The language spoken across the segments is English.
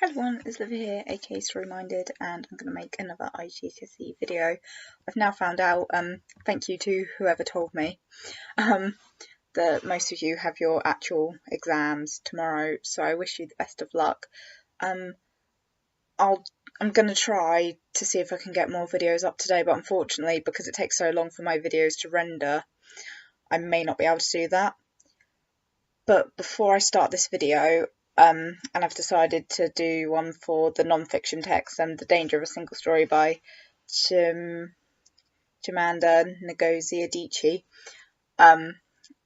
Hello everyone, it's Liv here, aka Story Minded, and I'm going to make another IGCSE video. I've now found out, thank you to whoever told me, that most of you have your actual exams tomorrow, so I wish you the best of luck. I'm going to try to see if I can get more videos up today, but unfortunately, because it takes so long for my videos to render, I may not be able to do that. But before I start this video, and I've decided to do one for the non-fiction text and The Danger of a Single Story by Chimamanda Ngozi Adichie. And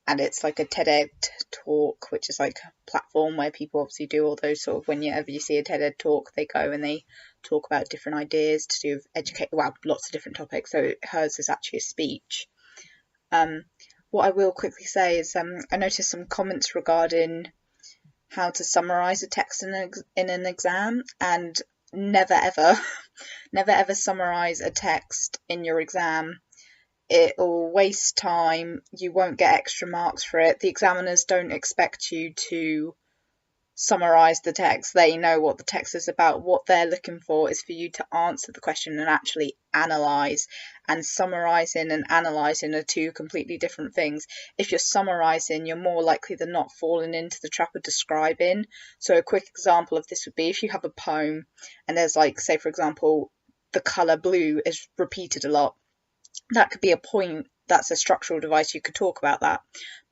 it's like a TED talk, which is like a platform where people obviously do all those sort of, whenever you see a TED talk, they go and they talk about different ideas to do with educate, well, lots of different topics. So hers is actually a speech. What I will quickly say is I noticed some comments regarding how to summarise a text in an exam, and never ever summarise a text in your exam. It'll waste time, you won't get extra marks for it. The examiners don't expect you to summarise the text. They know what the text is about. What they're looking for is for you to answer the question and actually analyse. And summarising and analysing are two completely different things. If you're summarising, you're more likely than not falling into the trap of describing. So a quick example of this would be if you have a poem and there's, like, say for example, the colour blue is repeated a lot. That could be a point. That's a structural device. You could talk about that.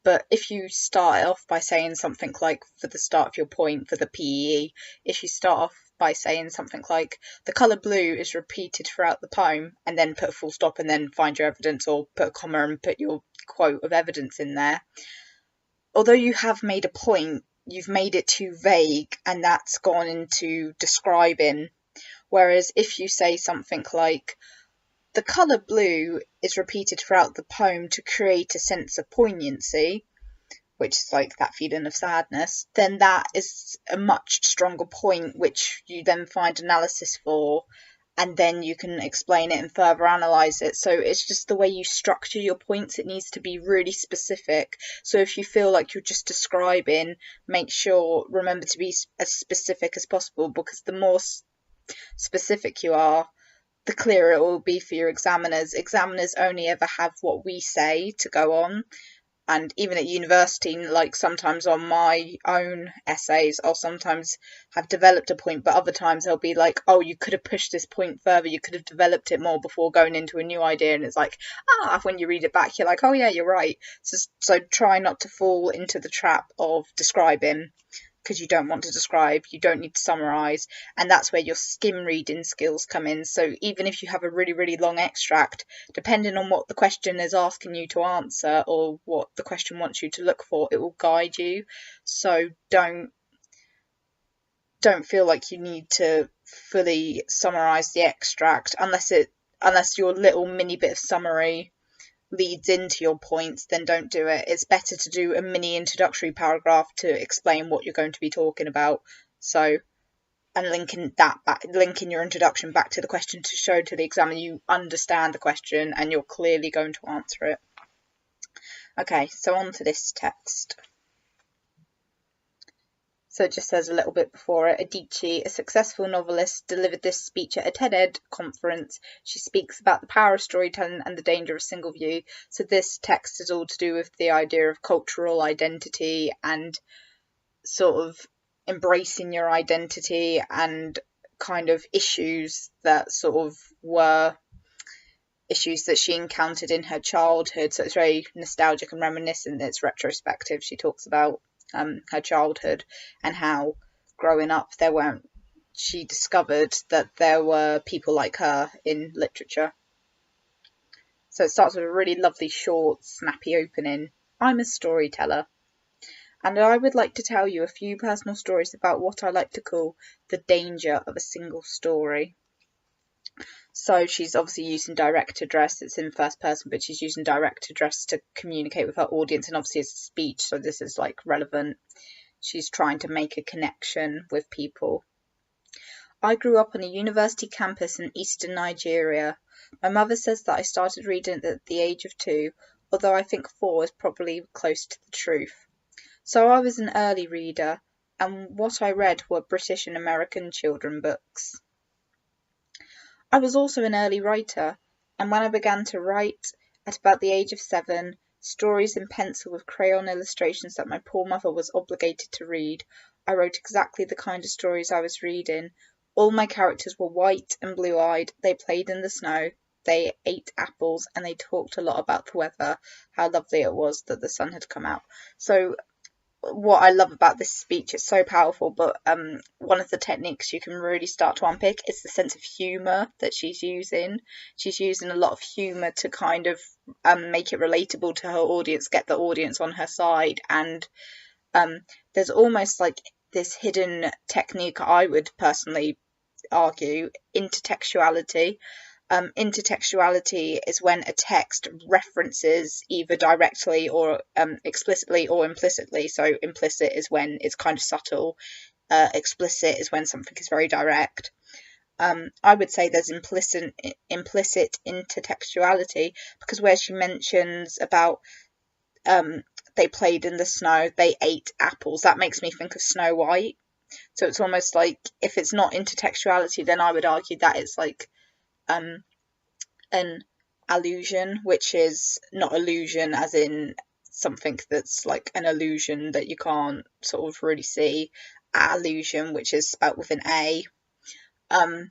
But if you start off by saying something like, for the start of your point, for the PEE, if you start off by saying something like, the colour blue is repeated throughout the poem, and then put a full stop and then find your evidence, or put a comma and put your quote of evidence in there. Although you have made a point, you've made it too vague, and that's gone into describing. Whereas if you say something like, the colour blue is repeated throughout the poem to create a sense of poignancy, which is like that feeling of sadness, then that is a much stronger point, which you then find analysis for, and then you can explain it and further analyse it. So it's just the way you structure your points. It needs to be really specific. So if you feel like you're just describing, remember to be as specific as possible, because the more specific you are, the clearer it will be for your examiners. Examiners only ever have what we say to go on. And even at university, like sometimes on my own essays, I'll sometimes have developed a point, but other times they'll be like, oh, you could have pushed this point further, you could have developed it more before going into a new idea. And it's like, when you read it back, you're like, oh yeah, you're right. So try not to fall into the trap of describing, because you don't want to describe, you don't need to summarise, and that's where your skim reading skills come in. So even if you have a really, really long extract, depending on what the question is asking you to answer or what the question wants you to look for, it will guide you. So don't feel like you need to fully summarise the extract unless your little mini bit of summary leads into your points. Then don't do it. It's better to do a mini introductory paragraph to explain what you're going to be talking about. So, and linking your introduction back to the question to show to the examiner you understand the question and you're clearly going to answer it. Okay, so on to this text. So it just says a little bit before it, Adichie, a successful novelist, delivered this speech at a TED conference. She speaks about the power of storytelling and the danger of single view. So this text is all to do with the idea of cultural identity and sort of embracing your identity and kind of issues that sort of were issues that she encountered in her childhood. So it's very nostalgic and reminiscent. It's retrospective. She talks about her childhood and how growing up she discovered that there were people like her in literature. So it starts with a really lovely short snappy opening. I'm a storyteller, and I would like to tell you a few personal stories about what I like to call the danger of a single story. So she's obviously using direct address. It's in first person, but she's using direct address to communicate with her audience, and obviously it's a speech, so this is like relevant. She's trying to make a connection with people. I grew up on a university campus in eastern Nigeria. My mother says that I started reading at the age of 2, although I think 4 is probably close to the truth. So I was an early reader, and what I read were British and American children books. I was also an early writer, and when I began to write, at about the age of 7, stories in pencil with crayon illustrations that my poor mother was obligated to read, I wrote exactly the kind of stories I was reading. All my characters were white and blue-eyed, they played in the snow, they ate apples, and they talked a lot about the weather, how lovely it was that the sun had come out. So what I love about this speech, it's so powerful, but one of the techniques you can really start to unpick is the sense of humour that she's using. She's using a lot of humour to kind of make it relatable to her audience, get the audience on her side, and there's almost like this hidden technique, I would personally argue, intertextuality. Intertextuality is when a text references either directly or explicitly or implicitly. So implicit is when it's kind of subtle. Explicit is when something is very direct. I would say there's implicit intertextuality, because where she mentions about they played in the snow, they ate apples, that makes me think of Snow White. So it's almost like, if it's not intertextuality, then I would argue that it's like an allusion, which is not illusion as in something that's like an illusion that you can't sort of really see. Allusion, which is spelt with an A. An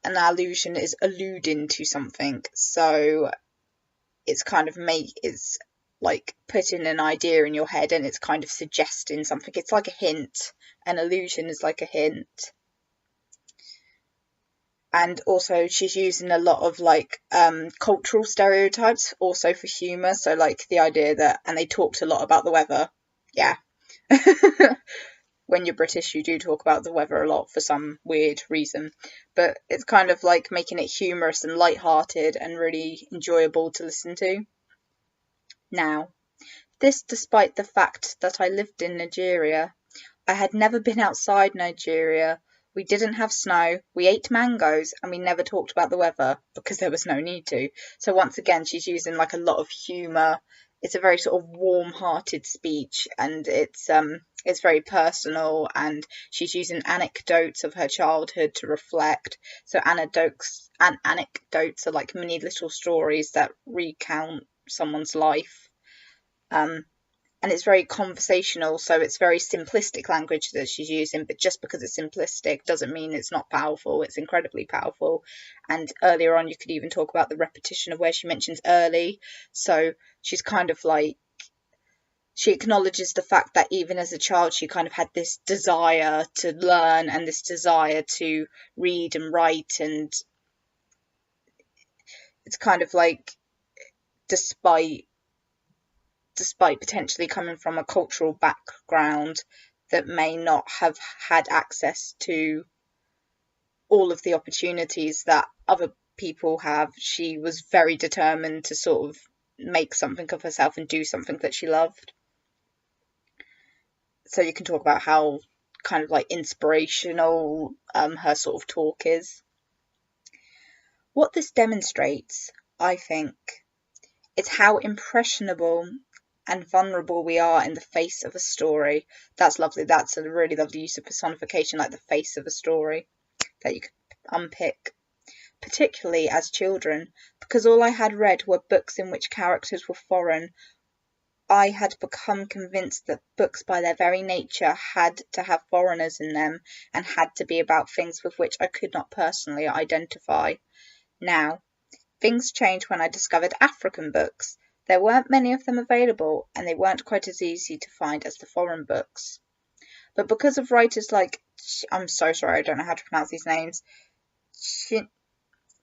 allusion is alluding to something, so it's kind of it's like putting an idea in your head and it's kind of suggesting something. It's like a hint. An allusion is like a hint. And also she's using a lot of like cultural stereotypes also for humour. So like the idea that, and they talked a lot about the weather. Yeah. When you're British, you do talk about the weather a lot for some weird reason. But it's kind of like making it humorous and light-hearted and really enjoyable to listen to. Now, this despite the fact that I lived in Nigeria. I had never been outside Nigeria. We didn't have snow, we ate mangoes, and we never talked about the weather because there was no need to. So once again, she's using like a lot of humour. It's a very sort of warm-hearted speech, and it's very personal, and she's using anecdotes of her childhood to reflect. So anecdotes are like mini little stories that recount someone's life. And it's very conversational, so it's very simplistic language that she's using, but just because it's simplistic doesn't mean it's not powerful. It's incredibly powerful. And earlier on, you could even talk about the repetition of where she mentions early. So she's kind of like, she acknowledges the fact that even as a child, she kind of had this desire to learn and this desire to read and write. And it's kind of like, despite potentially coming from a cultural background that may not have had access to all of the opportunities that other people have, she was very determined to sort of make something of herself and do something that she loved. So you can talk about how kind of like inspirational her sort of talk is. What this demonstrates, I think, is how impressionable and vulnerable we are in the face of a story. That's lovely. That's a really lovely use of personification, like the face of a story that you could unpick, particularly as children, because all I had read were books in which characters were foreign. I had become convinced that books by their very nature had to have foreigners in them and had to be about things with which I could not personally identify. Now, things changed when I discovered African books. There weren't many of them available, and they weren't quite as easy to find as the foreign books. But because of writers like, I'm so sorry, I don't know how to pronounce these names,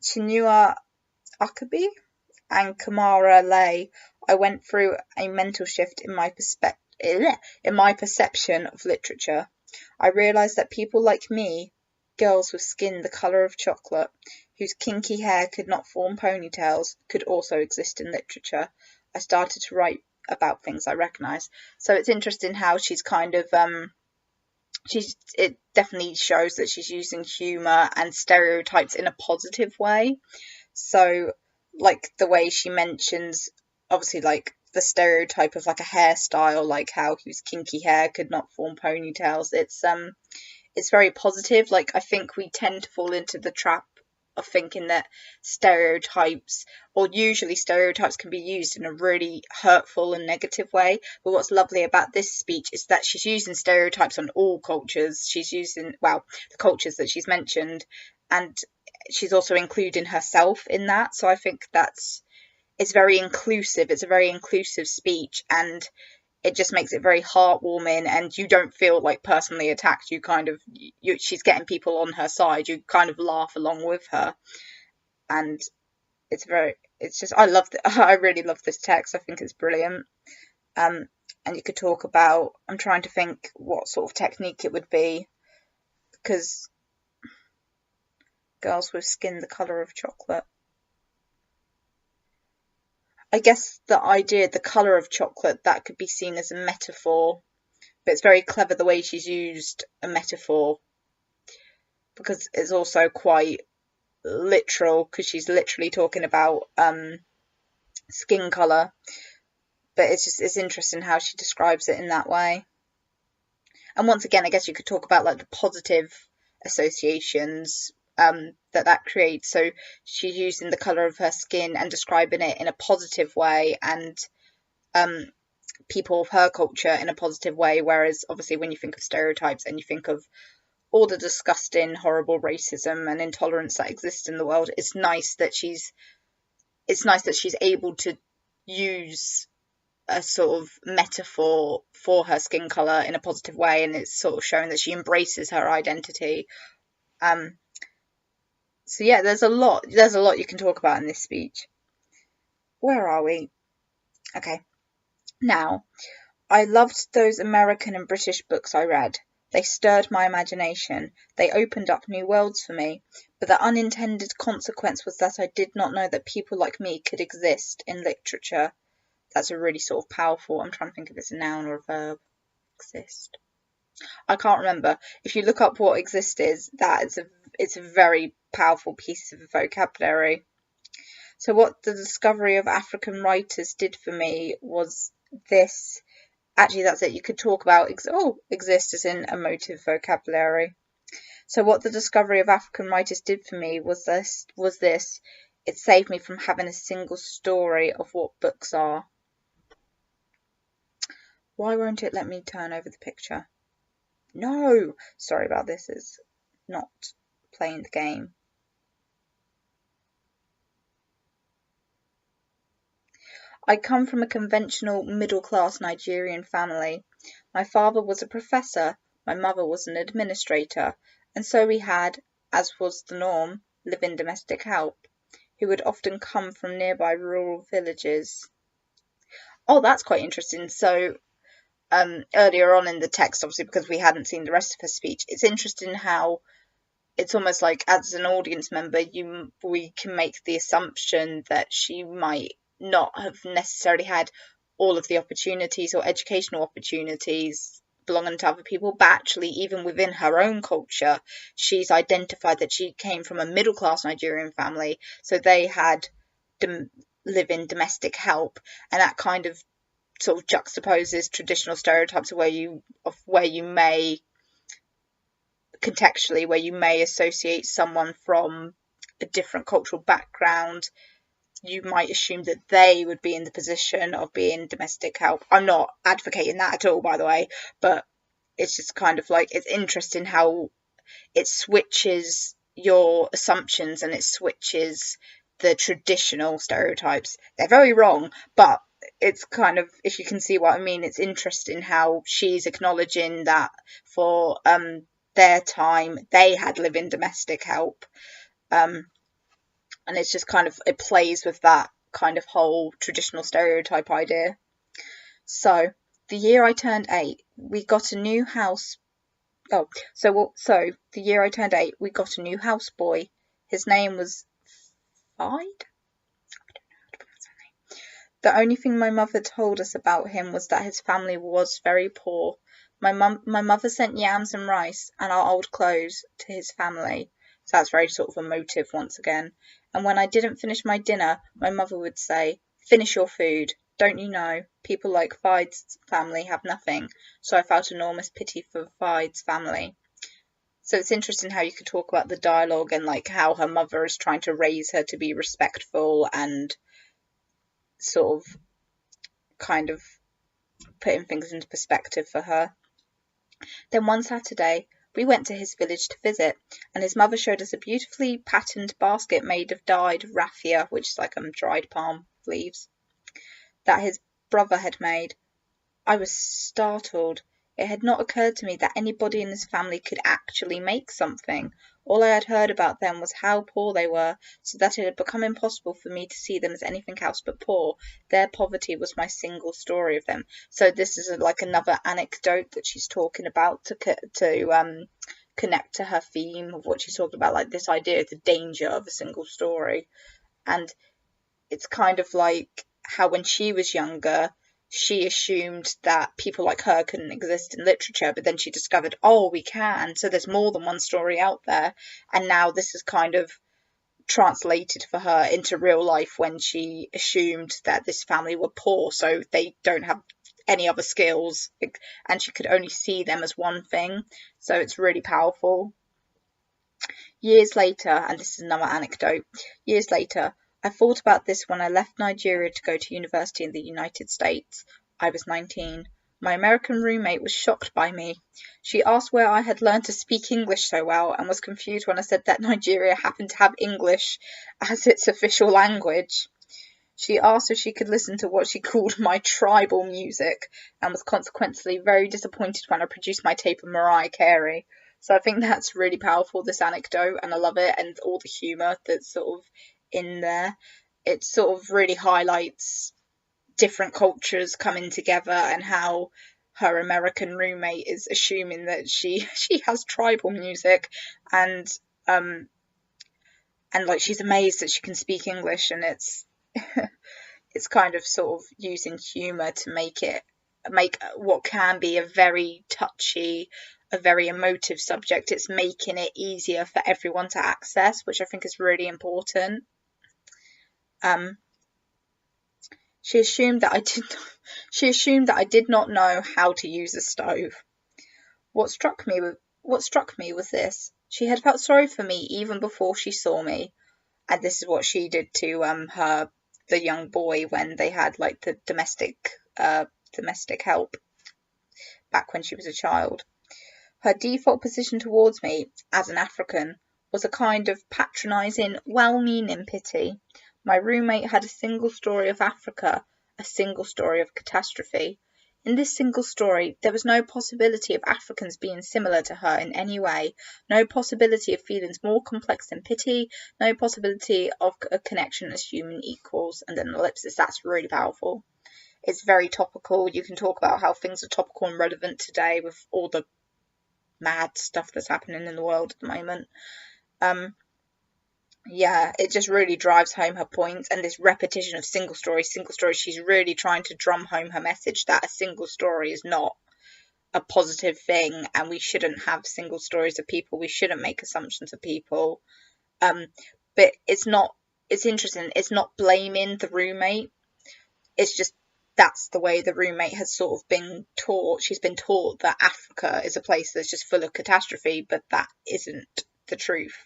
Chinua Achebe and Kamara Lay, I went through a mental shift in my perception of literature. I realised that people like me, girls with skin the colour of chocolate, whose kinky hair could not form ponytails, could also exist in literature. I started to write about things I recognise. So it's interesting how she's kind of it definitely shows that she's using humour and stereotypes in a positive way. So like the way she mentions, obviously, like the stereotype of like a hairstyle, like how whose kinky hair could not form ponytails. It's very positive. Like, I think we tend to fall into the trap of thinking that stereotypes, or usually stereotypes, can be used in a really hurtful and negative way. But what's lovely about this speech is that she's using stereotypes on all cultures. She's using, well, the cultures that she's mentioned, and she's also including herself in that. So I think it's very inclusive. It's a very inclusive speech, and it just makes it very heartwarming, and you don't feel like personally attacked. You kind of, she's getting people on her side. You kind of laugh along with her, and it's just, I really love this text. I think it's brilliant. And you could talk about, I'm trying to think what sort of technique it would be, because girls with skin the colour of chocolate. I guess the idea, the colour of chocolate, that could be seen as a metaphor, but it's very clever the way she's used a metaphor, because it's also quite literal, because she's literally talking about skin colour, but it's interesting how she describes it in that way. And once again, I guess you could talk about like the positive associations that creates. So she's using the colour of her skin and describing it in a positive way, and people of her culture in a positive way, whereas obviously when you think of stereotypes and you think of all the disgusting, horrible racism and intolerance that exists in the world, it's nice that she's able to use a sort of metaphor for her skin colour in a positive way, and it's sort of showing that she embraces her identity. So yeah, there's a lot you can talk about in this speech. Where are we? Okay. Now, I loved those American and British books I read. They stirred my imagination. They opened up new worlds for me. But the unintended consequence was that I did not know that people like me could exist in literature. That's a really sort of powerful, I'm trying to think if it's a noun or a verb. Exist. I can't remember. If you look up what exist is, it's a very powerful piece of vocabulary. So what the discovery of African writers did for me was this. Actually, that's it. You could talk about exist as in emotive vocabulary. So what the discovery of African writers did for me was this. It saved me from having a single story of what books are. Why won't it let me turn over the picture? No! Sorry about this. It's not playing the game. I come from a conventional middle-class Nigerian family. My father was a professor, my mother was an administrator, and so we had, as was the norm, live-in domestic help, who would often come from nearby rural villages. Oh, that's quite interesting. So earlier on in the text, obviously because we hadn't seen the rest of her speech, it's interesting how it's almost like as an audience member we can make the assumption that she might not have necessarily had all of the opportunities or educational opportunities belonging to other people, but actually even within her own culture she's identified that she came from a middle class Nigerian family, so they had live-in domestic help, and that kind of sort of juxtaposes traditional stereotypes where you may contextually associate someone from a different cultural background. You might assume that they would be in the position of being domestic help. I'm not advocating that at all, by the way, but it's just kind of like, it's interesting how it switches your assumptions and it switches the traditional stereotypes. They're very wrong, but it's kind of, if you can see what I mean, it's interesting how she's acknowledging that for their time they had live-in domestic help, and it's just kind of, it plays with that kind of whole traditional stereotype idea. So the year I turned 8, we got a new house. So the year I turned 8, we got a new house boy. His name was Fide. The only thing my mother told us about him was that his family was very poor. My mother sent yams and rice and our old clothes to his family. So that's very sort of emotive once again. And when I didn't finish my dinner, my mother would say, "Finish your food." Don't you know, people like Fide's family have nothing, so I felt enormous pity for Fide's family. So it's interesting how you could talk about the dialogue and like how her mother is trying to raise her to be respectful and sort of kind of putting things into perspective for her. Then one Saturday we went to his village to visit, and his mother showed us a beautifully patterned basket made of dyed raffia, which is like dried palm leaves, that his brother had made. I was startled. It had not occurred to me that anybody in this family could actually make something. All I had heard about them was how poor they were, so that it had become impossible for me to see them as anything else but poor. Their poverty was my single story of them. So this is like another anecdote that she's talking about to connect to her theme of what she's talking about, like this idea of the danger of a single story. And it's kind of like how when she was younger, she assumed that people like her couldn't exist in literature, but then she discovered, oh, we can. So there's more than one story out there. And now this is kind of translated for her into real life when she assumed that this family were poor, so they don't have any other skills, and she could only see them as one thing. So it's really powerful. Years later, and this is another anecdote, years later, I thought about this when I left Nigeria to go to university in the United States. I was 19. My American roommate was shocked by me. She asked where I had learned to speak English so well and was confused when I said that Nigeria happened to have English as its official language. She asked if she could listen to what she called my tribal music and was consequently very disappointed when I produced my tape of Mariah Carey. So I think that's really powerful, this anecdote, and I love it, and all the humour that's sort of in there. It sort of really highlights different cultures coming together and how her American roommate is assuming that she has tribal music, and like she's amazed that she can speak English, and it's it's kind of sort of using humour to make what can be a very touchy, a very emotive subject. It's making it easier for everyone to access, which I think is really important. She assumed that I did not know how to use a stove. What struck me was this: she had felt sorry for me even before she saw me, and this is what she did to the young boy when they had like the domestic help back when she was a child. Her default position towards me as an African was a kind of patronising, well-meaning pity. My roommate had a single story of Africa, a single story of catastrophe. In this single story, there was no possibility of Africans being similar to her in any way, no possibility of feelings more complex than pity, no possibility of a connection as human equals. And then ellipsis, that's really powerful. It's very topical. You can talk about how things are topical and relevant today with all the mad stuff that's happening in the world at the moment. Yeah, it just really drives home her point, and this repetition of single stories, she's really trying to drum home her message that a single story is not a positive thing, and we shouldn't have single stories of people, we shouldn't make assumptions of people. But it's interesting, it's not blaming the roommate, it's just that's the way the roommate has sort of been taught. She's been taught that Africa is a place that's just full of catastrophe, but that isn't the truth.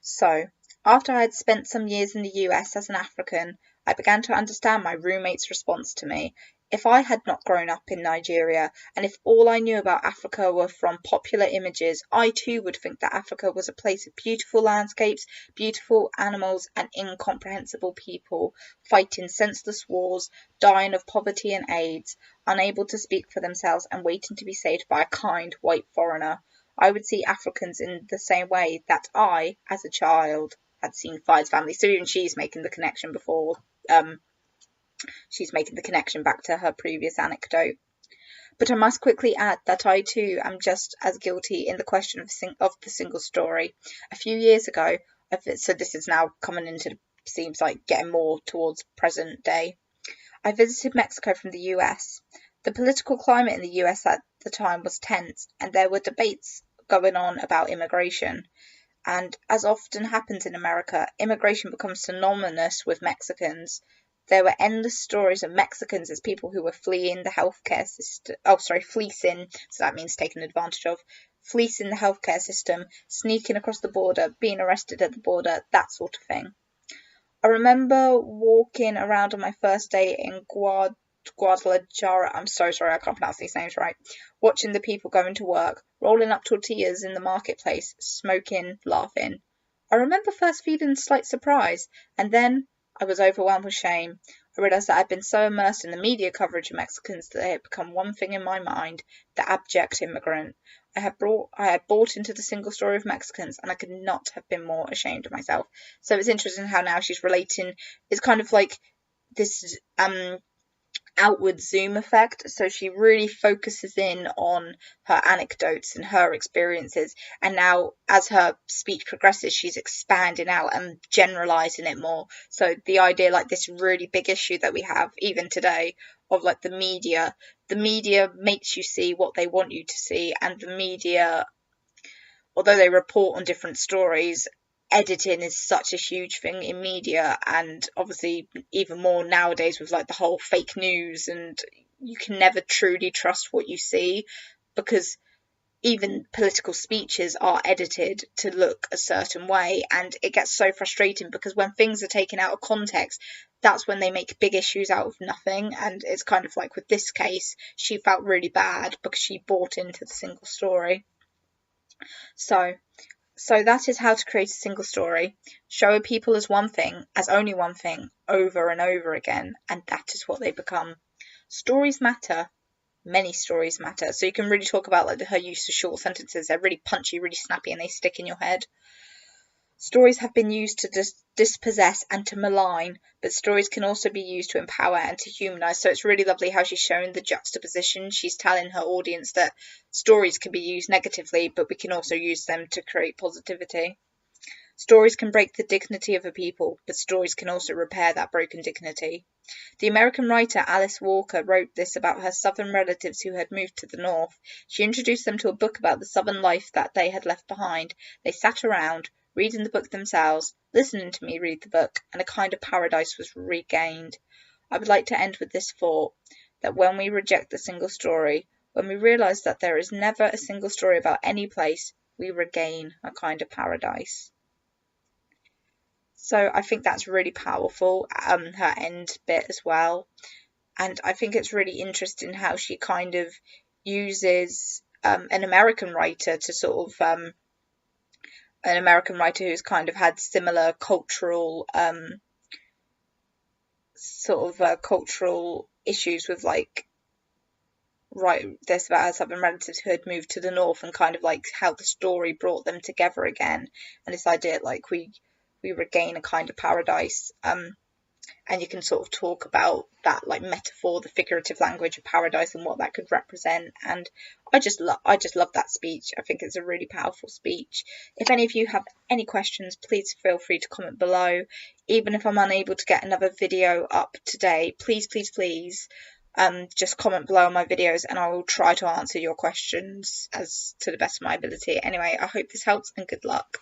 So, after I had spent some years in the US as an African, I began to understand my roommate's response to me. If I had not grown up in Nigeria, and if all I knew about Africa were from popular images, I too would think that Africa was a place of beautiful landscapes, beautiful animals, and incomprehensible people, fighting senseless wars, dying of poverty and AIDS, unable to speak for themselves, and waiting to be saved by a kind white foreigner. I would see Africans in the same way that I, as a child, had seen Fide's family. So even she's making the connection before she's making the connection back to her previous anecdote. But I must quickly add that I too am just as guilty in the question of the single story. A few years ago, so this is now coming into, seems like getting more towards present day, I visited Mexico from the US. The political climate in the US at the time was tense, and there were debates going on about immigration. And as often happens in America, immigration becomes synonymous with Mexicans. There were endless stories of Mexicans as people who were fleeing the healthcare system. Oh, sorry, fleecing. So that means taken advantage of. Fleecing the healthcare system, sneaking across the border, being arrested at the border, that sort of thing. I remember walking around on my first day in Guadalajara. I'm so sorry, I can't pronounce these names right. Watching the people going to work, rolling up tortillas in the marketplace, smoking, laughing. I remember first feeling slight surprise, and then I was overwhelmed with shame. I realised that I'd been so immersed in the media coverage of Mexicans that they had become one thing in my mind, the abject immigrant. I had bought into the single story of Mexicans, and I could not have been more ashamed of myself. So it's interesting how now she's relating. It's kind of like this outward zoom effect, so she really focuses in on her anecdotes and her experiences, and now as her speech progresses she's expanding out and generalizing it more. So the idea, like this really big issue that we have even today of like the media makes you see what they want you to see, and the media, although they report on different stories, editing is such a huge thing in media, and obviously even more nowadays with like the whole fake news, and you can never truly trust what you see because even political speeches are edited to look a certain way, and it gets so frustrating because when things are taken out of context, that's when they make big issues out of nothing. And it's kind of like with this case, she felt really bad because she bought into the single story. So that is how to create a single story. Show people as one thing, as only one thing, over and over again, and that is what they become. Stories matter. Many stories matter. So you can really talk about like her use of short sentences. They're really punchy, really snappy, and they stick in your head. Stories have been used to dispossess and to malign, but stories can also be used to empower and to humanise. So it's really lovely how she's shown the juxtaposition. She's telling her audience that stories can be used negatively, but we can also use them to create positivity. Stories can break the dignity of a people, but stories can also repair that broken dignity. The American writer Alice Walker wrote this about her southern relatives who had moved to the north. She introduced them to a book about the southern life that they had left behind. They sat around, reading the book themselves, listening to me read the book, and a kind of paradise was regained. I would like to end with this thought, that when we reject the single story, when we realise that there is never a single story about any place, we regain a kind of paradise. So I think that's really powerful, her end bit as well. And I think it's really interesting how she kind of uses an American writer to sort of an American writer who's kind of had similar cultural cultural issues with like this about her southern relatives who had moved to the north, and kind of like how the story brought them together again, and this idea like we regain a kind of paradise, and you can sort of talk about that like metaphor, the figurative language of paradise and what that could represent. And I just love that speech. I think it's a really powerful speech. If any of you have any questions, please feel free to comment below. Even if I'm unable to get another video up today, please just comment below on my videos and I will try to answer your questions as to the best of my ability. Anyway, I hope this helps and good luck.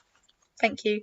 Thank you.